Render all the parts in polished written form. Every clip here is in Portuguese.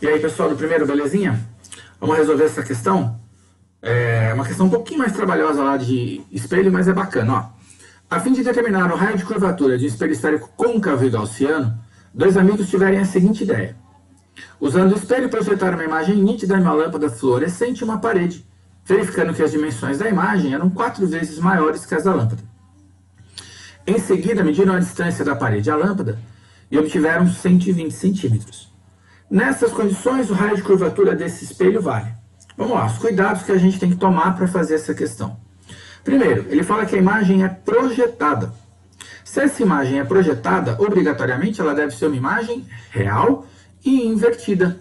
E aí, pessoal do primeiro, belezinha? Vamos resolver essa questão? É uma questão um pouquinho mais trabalhosa lá de espelho, mas é bacana, ó. A fim de determinar o raio de curvatura de um espelho esférico côncavo e gaussiano, dois amigos tiverem a seguinte ideia. Usando o espelho, projetar uma imagem nítida em uma lâmpada fluorescente em uma parede, verificando que as dimensões da imagem eram 4 vezes maiores que as da lâmpada. Em seguida, mediram a distância da parede à lâmpada e obtiveram 120 centímetros. Nessas condições, o raio de curvatura desse espelho vale. Vamos lá, os cuidados que a gente tem que tomar para fazer essa questão. Primeiro, ele fala que a imagem é projetada. Se essa imagem é projetada, obrigatoriamente ela deve ser uma imagem real e invertida.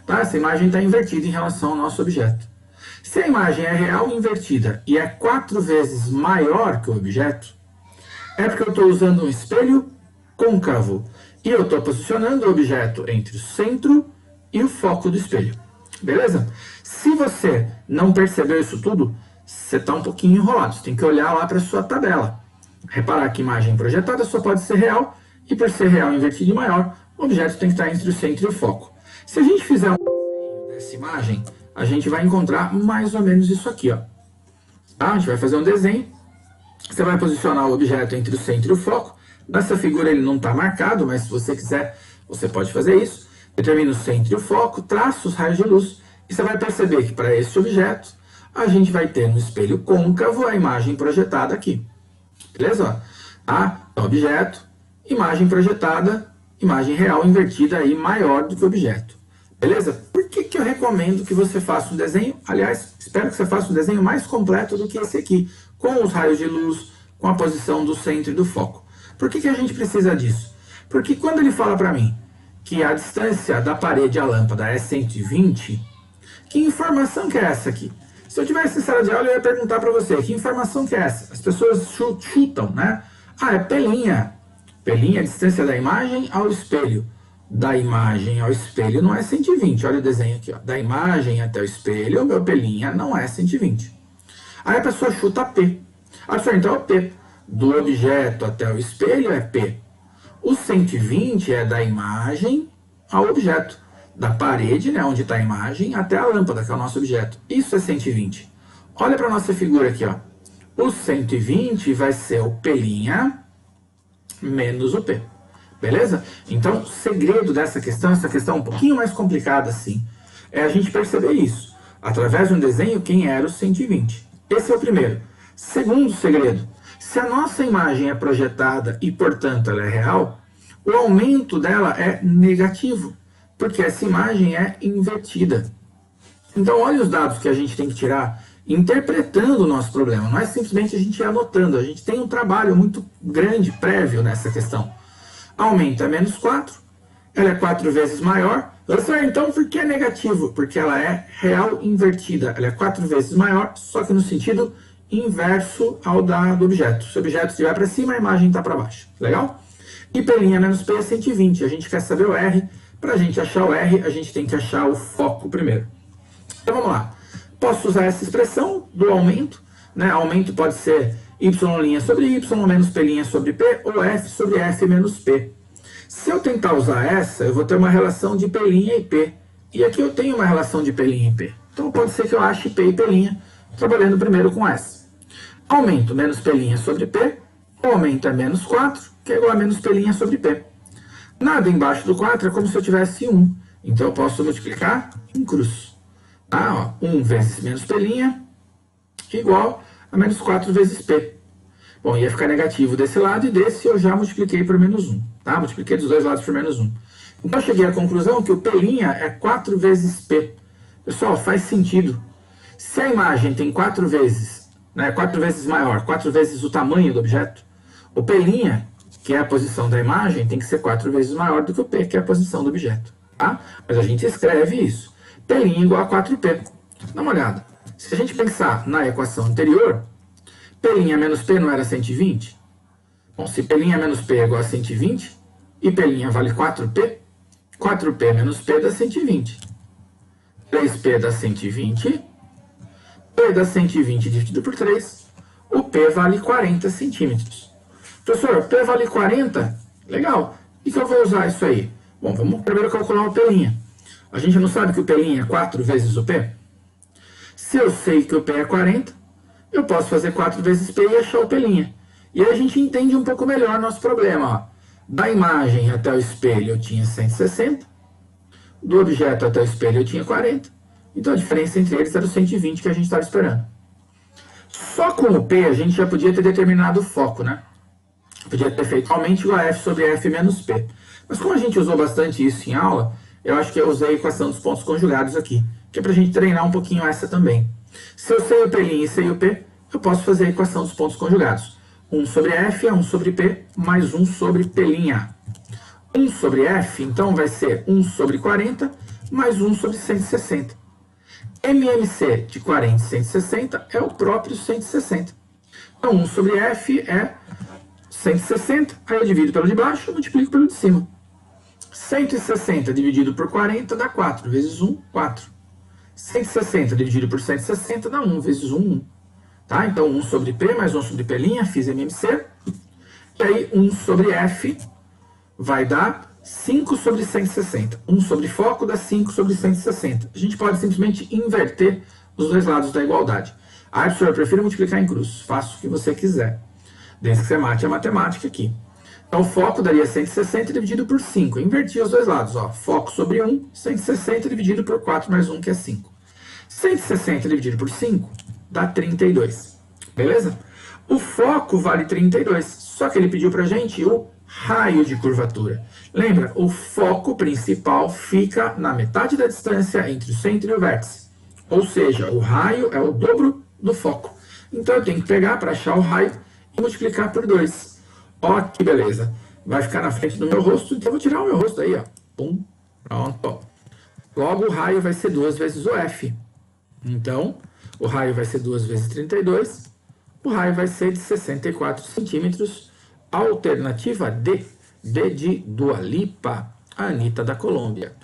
Tá? Essa imagem está invertida em relação ao nosso objeto. Se a imagem é real e invertida e é 4 vezes maior que o objeto, é porque eu estou usando um espelho côncavo e eu estou posicionando o objeto entre o centro e o foco do espelho. Beleza? Se você não percebeu isso tudo, você está um pouquinho enrolado. Você tem que olhar lá para a sua tabela. Reparar que imagem projetada só pode ser real, e por ser real, invertido e maior, o objeto tem que estar entre o centro e o foco. Se a gente fizer um desenho dessa imagem, a gente vai encontrar mais ou menos isso aqui, ó. Tá? A gente vai fazer um desenho. Você vai posicionar o objeto entre o centro e o foco. Nessa figura ele não está marcado, mas se você quiser, você pode fazer isso. Determina o centro e o foco, traça os raios de luz, e você vai perceber que para esse objeto, a gente vai ter no espelho côncavo a imagem projetada aqui. Beleza? Tá? Então, objeto, imagem projetada, imagem real invertida aí maior do que o objeto. Beleza? Por que eu recomendo que você faça um desenho? Aliás, espero que você faça um desenho mais completo do que esse aqui, com os raios de luz, com a posição do centro e do foco. Por que a gente precisa disso? Porque quando ele fala para mim que a distância da parede à lâmpada é 120, que informação que é essa aqui? Se eu tivesse em sala de aula, eu ia perguntar para você, que informação que é essa? As pessoas chutam, né? Ah, é pelinha. Pelinha é a distância da imagem ao espelho. Da imagem ao espelho não é 120. Olha o desenho aqui, ó. Da imagem até o espelho, o meu pelinha não é 120. Aí a pessoa chuta P. Ah, senhor, então é P. Do objeto até o espelho é P. O 120 é da imagem ao objeto. Da parede, né, onde está a imagem, até a lâmpada, que é o nosso objeto. Isso é 120. Olha para a nossa figura aqui, ó. O 120 vai ser o P' menos o P. Beleza? Então, o segredo dessa questão, essa questão um pouquinho mais complicada assim, é a gente perceber isso. Através de um desenho, quem era o 120. Esse é o primeiro. Segundo segredo, se a nossa imagem é projetada e, portanto, ela é real, o aumento dela é negativo, porque essa imagem é invertida. Então, olha os dados que a gente tem que tirar interpretando o nosso problema. Não é simplesmente a gente ir anotando. A gente tem um trabalho muito grande, prévio nessa questão. Aumenta é menos 4. Ela é 4 vezes maior. Então, por que é negativo? Porque ela é real invertida. Ela é 4 vezes maior, só que no sentido inverso ao do objeto. Se o objeto estiver para cima, a imagem está para baixo. Legal? E P' menos P é 120. A gente quer saber o R. Para a gente achar o R, a gente tem que achar o foco primeiro. Então vamos lá. Posso usar essa expressão do aumento, né? Aumento pode ser y' sobre y menos P' sobre P ou F sobre F menos P. Se eu tentar usar essa, eu vou ter uma relação de P' e P. E aqui eu tenho uma relação de P' e P. Então pode ser que eu ache P e P', trabalhando primeiro com essa. Aumento menos P' sobre P, o aumento é menos 4, que é igual a menos P' sobre P. Nada embaixo do 4 é como se eu tivesse 1. Então eu posso multiplicar em cruz. Ah, ó, 1 vezes menos P' igual a menos 4 vezes P. Bom, ia ficar negativo desse lado e desse eu já multipliquei por menos 1. Tá? Multipliquei dos dois lados por menos 1. Então eu cheguei à conclusão que o P' é 4 vezes P. Pessoal, faz sentido. Se a imagem tem 4 vezes, né, 4 vezes maior, 4 vezes o tamanho do objeto, o P', que é a posição da imagem, tem que ser 4 vezes maior do que o P, que é a posição do objeto. Tá? Mas a gente escreve isso. P' igual a 4P. Dá uma olhada. Se a gente pensar na equação anterior, P' menos P não era 120? Bom, se P' menos P é igual a 120, e P' vale 4P, 4P menos P dá 120. 3P dá 120, P dá 120 dividido por 3, o P vale 40 centímetros. Professor, P vale 40? Legal. E que eu vou usar isso aí? Bom, vamos primeiro calcular o P'. A gente não sabe que o P' é 4 vezes o P? Se eu sei que o P é 40, eu posso fazer 4 vezes P e achar o P'. E aí a gente entende um pouco melhor nosso problema. Ó. Da imagem até o espelho eu tinha 160, do objeto até o espelho eu tinha 40, então a diferença entre eles era o 120 que a gente estava esperando. Só com o P a gente já podia ter determinado o foco, né? Podia ter feito aumente igual a F sobre F menos P. Mas como a gente usou bastante isso em aula, eu acho que eu usei a equação dos pontos conjugados aqui, que é para a gente treinar um pouquinho essa também. Se eu sei o P' e sei o P, eu posso fazer a equação dos pontos conjugados. 1 sobre F é 1 sobre P, mais 1 sobre P'. 1 sobre F, então, vai ser 1 sobre 40, mais 1 sobre 160. MMC de 40 e 160 é o próprio 160. Então, 1 sobre F é 160, aí eu divido pelo de baixo e multiplico pelo de cima. 160 dividido por 40 dá 4, vezes 1, 4. 160 dividido por 160 dá 1, vezes 1, 1. Tá? Então, 1 sobre P mais 1 sobre P', fiz MMC. E aí, 1 sobre F vai dar 5 sobre 160. 1 sobre foco dá 5 sobre 160. A gente pode simplesmente inverter os dois lados da igualdade. Ah, professor, eu prefiro multiplicar em cruz. Faça o que você quiser. Desde que você mate a matemática aqui. Então, o foco daria 160 dividido por 5. Inverti os dois lados. Ó. Foco sobre 1, 160 dividido por 4 mais 1, que é 5. 160 dividido por 5 dá 32. Beleza? O foco vale 32. Só que ele pediu pra gente o raio de curvatura. Lembra? O foco principal fica na metade da distância entre o centro e o vértice. Ou seja, o raio é o dobro do foco. Então, eu tenho que pegar para achar o raio e multiplicar por 2. Ó, que beleza. Vai ficar na frente do meu rosto, então eu vou tirar o meu rosto aí, ó. Pum, pronto. Logo, o raio vai ser 2 vezes o F. Então, o raio vai ser 2 vezes 32. O raio vai ser de 64 centímetros. Alternativa D. D de Dua Lipa, a Anitta da Colômbia.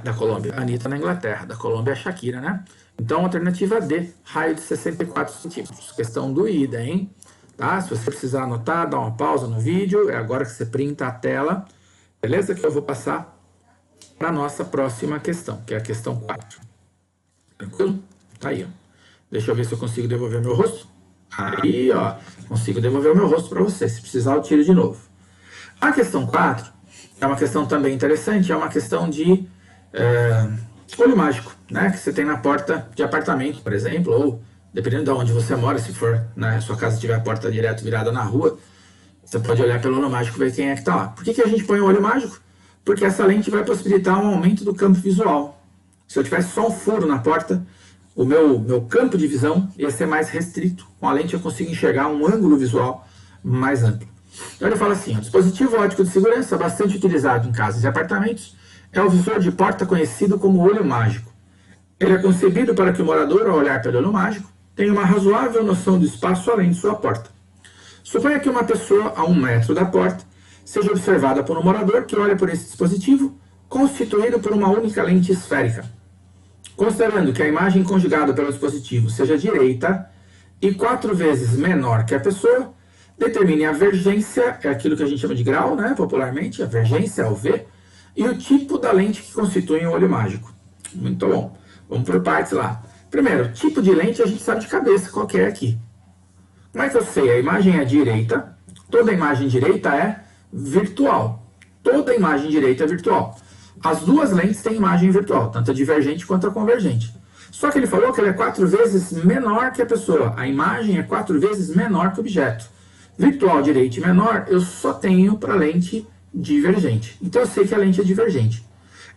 Da Colômbia, a Anitta na Inglaterra. Da Colômbia, a Shakira, né? Então, alternativa D, raio de 64 centímetros. Questão doída, hein? Tá? Se você precisar anotar, dá uma pausa no vídeo. É agora que você printa a tela. Beleza? Que eu vou passar para a nossa próxima questão, que é a questão 4. Tranquilo? Tá aí, ó. Deixa eu ver se eu consigo devolver meu rosto. Aí, ó. Consigo devolver o meu rosto para você. Se precisar, eu tiro de novo. A questão 4 é uma questão também interessante. É uma questão de olho mágico, né? Que você tem na porta de apartamento, por exemplo, ou dependendo de onde você mora, se for, né, sua casa tiver a porta direto virada na rua, você pode olhar pelo olho mágico e ver quem é que está lá. Por que a gente põe o olho mágico? Porque essa lente vai possibilitar um aumento do campo visual. Se eu tivesse só um furo na porta, o meu campo de visão ia ser mais restrito. Com a lente eu consigo enxergar um ângulo visual mais amplo. Então ele fala assim, o dispositivo óptico de segurança bastante utilizado em casas e apartamentos é o visor de porta conhecido como olho mágico. Ele é concebido para que o morador, ao olhar pelo olho mágico, tenha uma razoável noção do espaço além de sua porta. Suponha que uma pessoa a 1 metro da porta seja observada por um morador que olha por esse dispositivo, constituído por uma única lente esférica. Considerando que a imagem conjugada pelo dispositivo seja direita e 4 vezes menor que a pessoa, determine a vergência, é aquilo que a gente chama de grau, né, popularmente, a vergência é o V, e o tipo da lente que constitui um olho mágico. Muito bom. Vamos por partes lá. Primeiro, tipo de lente a gente sabe de cabeça qual que é aqui. Como é que eu sei? A imagem é direita, toda imagem direita é virtual. Toda imagem direita é virtual. As duas lentes têm imagem virtual, tanto a divergente quanto a convergente. Só que ele falou que ela é 4 vezes menor que a pessoa. A imagem é 4 vezes menor que o objeto. Virtual, direita e menor, eu só tenho para lente divergente. Então eu sei que a lente é divergente.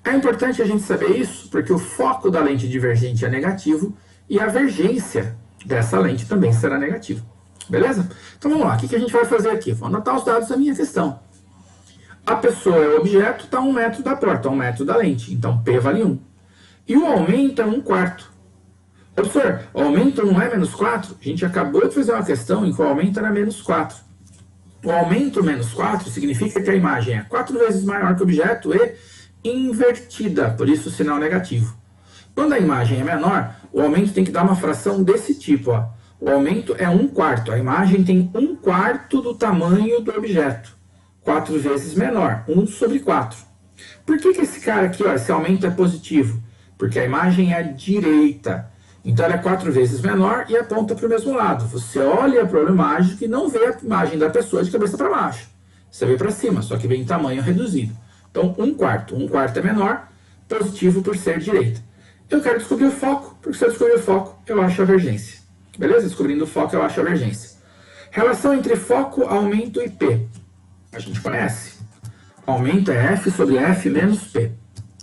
É importante a gente saber isso, porque o foco da lente divergente é negativo e a vergência dessa lente também será negativa. Beleza? Então vamos lá, o que a gente vai fazer aqui? Vou anotar os dados da minha questão. A pessoa é o objeto, está a 1 metro da porta, a 1 metro da lente. Então P vale 1. E o aumento é 1/4. Professor, o aumento não é menos 4? A gente acabou de fazer uma questão em que o aumento era menos 4. O aumento menos 4 significa que a imagem é 4 vezes maior que o objeto e invertida, por isso o sinal negativo. Quando a imagem é menor, o aumento tem que dar uma fração desse tipo. Ó. O aumento é 1/4. A imagem tem 1/4 do tamanho do objeto. 4 vezes menor, 1 sobre 4. Por que esse cara aqui, ó, esse aumento é positivo? Porque a imagem é direita. Então ela é 4 vezes menor e aponta para o mesmo lado. Você olha para o olho mágico e não vê a imagem da pessoa de cabeça para baixo. Você vê para cima, só que vem em tamanho reduzido. Então 1/4. 1/4 é menor, positivo por ser direita. Eu quero descobrir o foco, porque se eu descobrir o foco, eu acho a divergência. Beleza? Descobrindo o foco, eu acho a divergência. Relação entre foco, aumento e P. A gente conhece. Aumento é F sobre F menos P.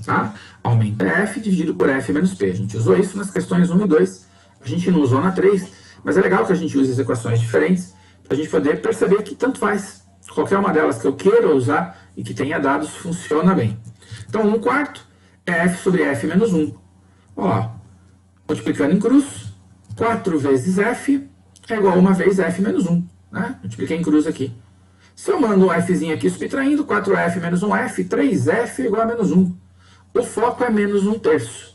Tá? Aumento é F dividido por F menos P. A gente usou isso nas questões 1 e 2. A gente não usou na 3, mas é legal que a gente use as equações diferentes para a gente poder perceber que tanto faz. Qualquer uma delas que eu queira usar e que tenha dados funciona bem. Então 1/4 é F sobre F menos 1. Ó, multiplicando em cruz, 4 vezes F é igual a 1 vez F menos 1. Né? Multipliquei em cruz aqui. Se eu mando um Fzinho aqui subtraindo, 4F menos 1F, 3F é igual a menos 1. O foco é menos 1/3.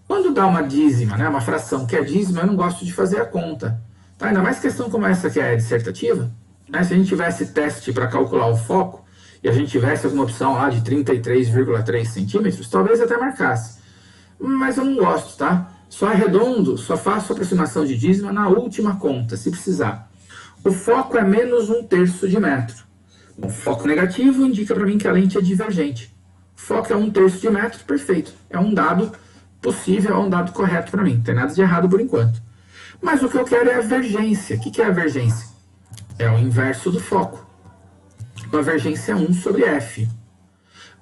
Quando dá uma dízima, né, uma fração que é dízima, eu não gosto de fazer a conta. Tá? Ainda mais questão como essa que é dissertativa. Né? Se a gente tivesse teste para calcular o foco, e a gente tivesse alguma opção lá de 33,3 centímetros, talvez até marcasse. Mas eu não gosto, tá? Só arredondo, só faço aproximação de dízima na última conta, se precisar. O foco é menos 1/3 de metro. O foco negativo indica para mim que a lente é divergente. O foco é 1/3 de metro, perfeito. É um dado possível, é um dado correto para mim. Não tem nada de errado por enquanto. Mas o que eu quero é a vergência. O que é a vergência? É o inverso do foco. Então a vergência é 1 sobre F.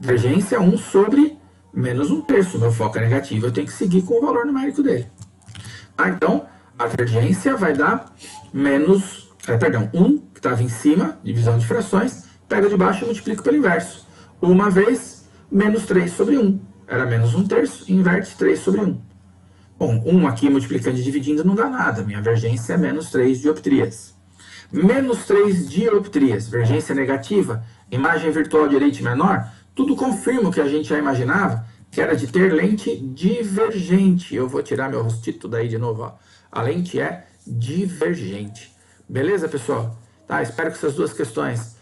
Vergência é 1 sobre menos 1/3. Meu foco é negativo, eu tenho que seguir com o valor numérico dele. Então, a vergência vai dar menos, 1, que estava em cima, divisão de frações, pega de baixo e multiplica pelo inverso. 1 vez, menos 3 sobre 1. Era menos 1/3, inverte 3 sobre 1. Bom, 1 aqui multiplicando e dividindo não dá nada. Minha vergência é menos 3 dioptrias. Menos 3 dioptrias, vergência negativa, imagem virtual direita e menor, tudo confirma o que a gente já imaginava, que era de ter lente divergente. Eu vou tirar meu rostito daí de novo, ó. A lente é divergente. Beleza, pessoal? Tá, espero que essas duas questões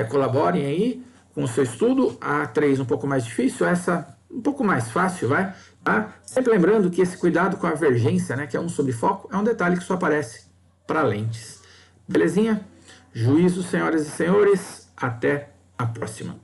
colaborem aí com o seu estudo. A 3 um pouco mais difícil, essa um pouco mais fácil, vai? Tá? Sempre lembrando que esse cuidado com a vergência, né, que é 1 sobre foco, é um detalhe que só aparece para lentes. Belezinha? Juízo, senhoras e senhores. Até a próxima.